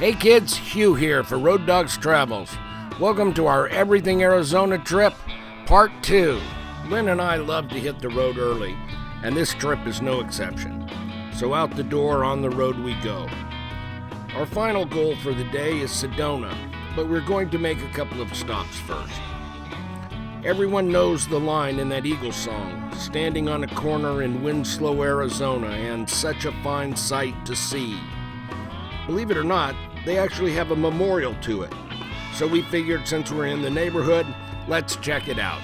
Hey kids, Hugh here for Roaddogs Travels. Welcome to our Everything Arizona trip, Part 2. Lynn and I love to hit the road early, and this trip is no exception. So out the door, on the road we go. Our final goal for the day is Sedona, but we're going to make a couple of stops first. Everyone knows the line in that Eagles song, standing on a corner in Winslow, Arizona, and such a fine sight to see. Believe it or not, they actually have a memorial to it. So we figured since we're in the neighborhood, let's check it out.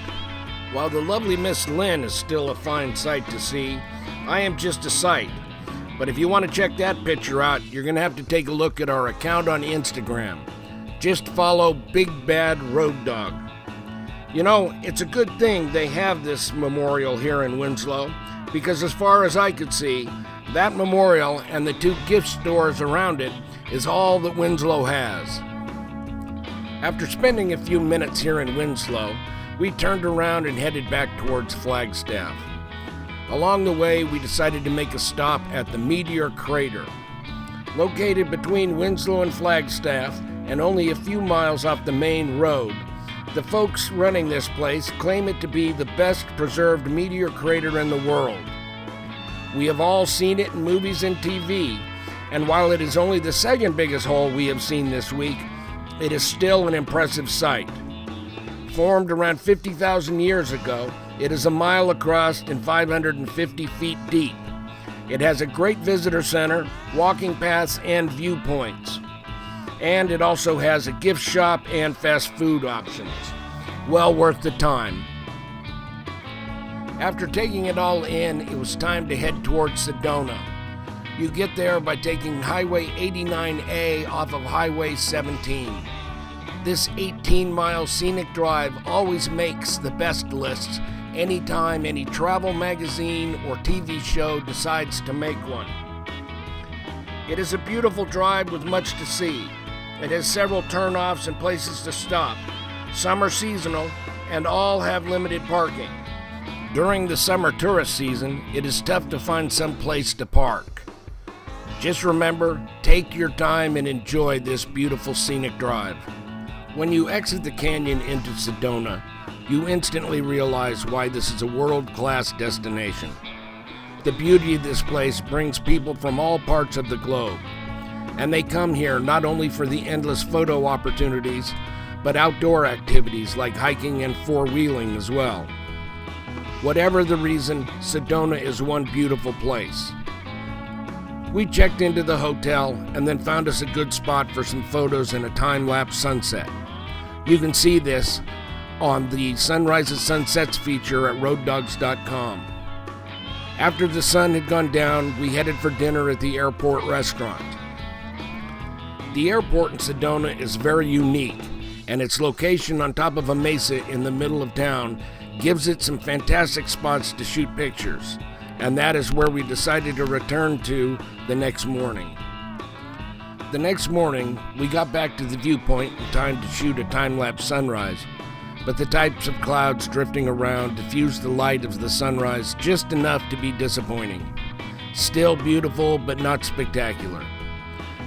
While the lovely Miss Lynn is still a fine sight to see, I am just a sight. But if you want to check that picture out, you're going to have to take a look at our account on Instagram. Just follow Big Bad Road Dog. You know, it's a good thing they have this memorial here in Winslow, because as far as I could see, that memorial and the two gift stores around it is all that Winslow has. After spending a few minutes here in Winslow, we turned around and headed back towards Flagstaff. Along the way, we decided to make a stop at the Meteor crater. Located between Winslow and Flagstaff and only a few miles off the main road, the folks running this place claim it to be the best preserved meteor crater in the world. We have all seen it in movies and TV, and while it is only the second biggest hole we have seen this week, it is still an impressive sight. Formed around 50,000 years ago, it is a mile across and 550 feet deep. It has a great visitor center, walking paths, and viewpoints. And it also has a gift shop and fast food options. Well worth the time. After taking it all in, it was time to head towards Sedona. You get there by taking Highway 89A off of Highway 17. This 18-mile scenic drive always makes the best lists anytime any travel magazine or TV show decides to make one. It is a beautiful drive with much to see. It has several turnoffs and places to stop. Some are seasonal, and all have limited parking. During the summer tourist season, it is tough to find some place to park. Just remember, take your time and enjoy this beautiful scenic drive. When you exit the canyon into Sedona, you instantly realize why this is a world-class destination. The beauty of this place brings people from all parts of the globe, and they come here not only for the endless photo opportunities, but outdoor activities like hiking and four-wheeling as well. Whatever the reason, Sedona is one beautiful place. We checked into the hotel and then found us a good spot for some photos and a time-lapse sunset. You can see this on the Sunrises Sunsets feature at roaddogs.com. After the sun had gone down, we headed for dinner at the airport restaurant. The airport in Sedona is very unique, and its location on top of a mesa in the middle of town gives it some fantastic spots to shoot pictures, and that is where we decided to return to the next morning. The next morning, we got back to the viewpoint in time to shoot a time-lapse sunrise, but the types of clouds drifting around diffused the light of the sunrise just enough to be disappointing. Still beautiful, but not spectacular.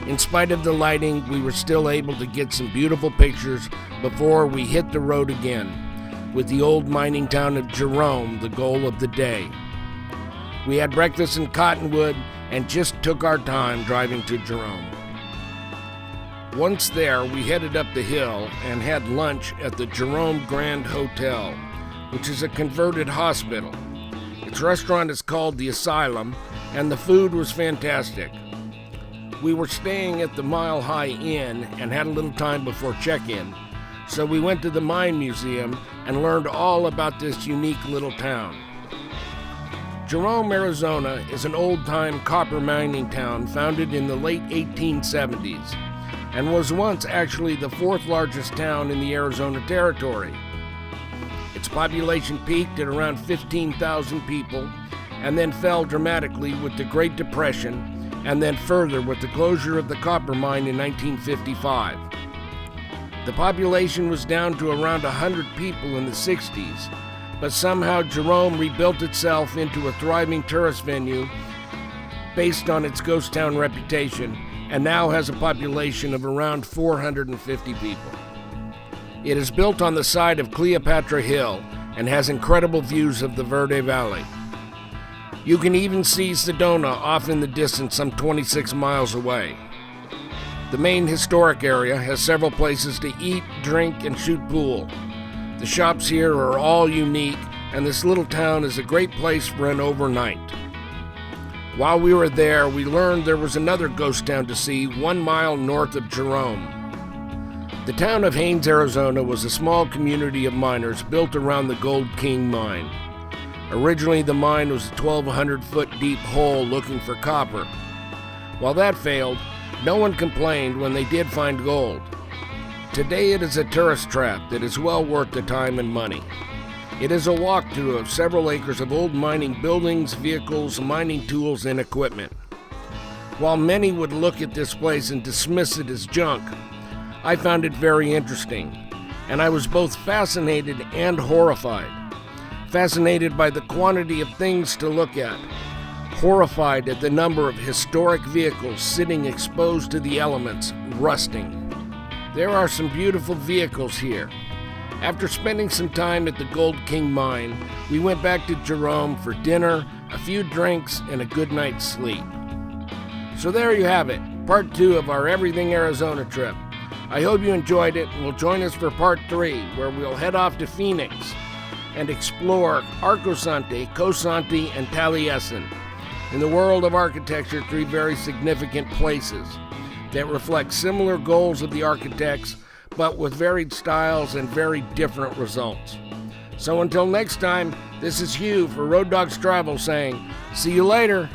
In spite of the lighting, we were still able to get some beautiful pictures before we hit the road again, with the old mining town of Jerome the goal of the day. We had breakfast in Cottonwood and just took our time driving to Jerome. Once there, we headed up the hill and had lunch at the Jerome Grand Hotel, which is a converted hospital. Its restaurant is called The Asylum, and the food was fantastic. We were staying at the Mile High Inn and had a little time before check-in, so we went to the Mine Museum and learned all about this unique little town. Jerome, Arizona is an old-time copper mining town founded in the late 1870s and was once actually the fourth largest town in the Arizona Territory. Its population peaked at around 15,000 people and then fell dramatically with the Great Depression and then further with the closure of the copper mine in 1955. The population was down to around 100 people in the 60s, but somehow Jerome rebuilt itself into a thriving tourist venue based on its ghost town reputation and now has a population of around 450 people. It is built on the side of Cleopatra Hill and has incredible views of the Verde Valley. You can even see Sedona off in the distance some 26 miles away. The main historic area has several places to eat, drink, and shoot pool. The shops here are all unique, and this little town is a great place for an overnight. While we were there, we learned there was another ghost town to see 1 mile north of Jerome. The town of Haines, Arizona was a small community of miners built around the Gold King mine. Originally, the mine was a 1,200-foot deep hole looking for copper. While that failed, no one complained when they did find gold. Today it is a tourist trap that is well worth the time and money. It is a walkthrough of several acres of old mining buildings, vehicles, mining tools, and equipment. While many would look at this place and dismiss it as junk, I found it very interesting, and I was both fascinated and horrified. Fascinated by the quantity of things to look at, horrified at the number of historic vehicles sitting exposed to the elements, rusting. There are some beautiful vehicles here. After spending some time at the Gold King mine, we went back to Jerome for dinner, a few drinks, and a good night's sleep. So there you have it, part 2 of our Everything Arizona trip. I hope you enjoyed it and will join us for part 3, where we'll head off to Phoenix and explore Arcosanti, Cosanti, and Taliesin. In the world of architecture, 3 very significant places that reflect similar goals of the architects, but with varied styles and very different results. So until next time, this is Hugh for Roaddogs Travel saying, see you later.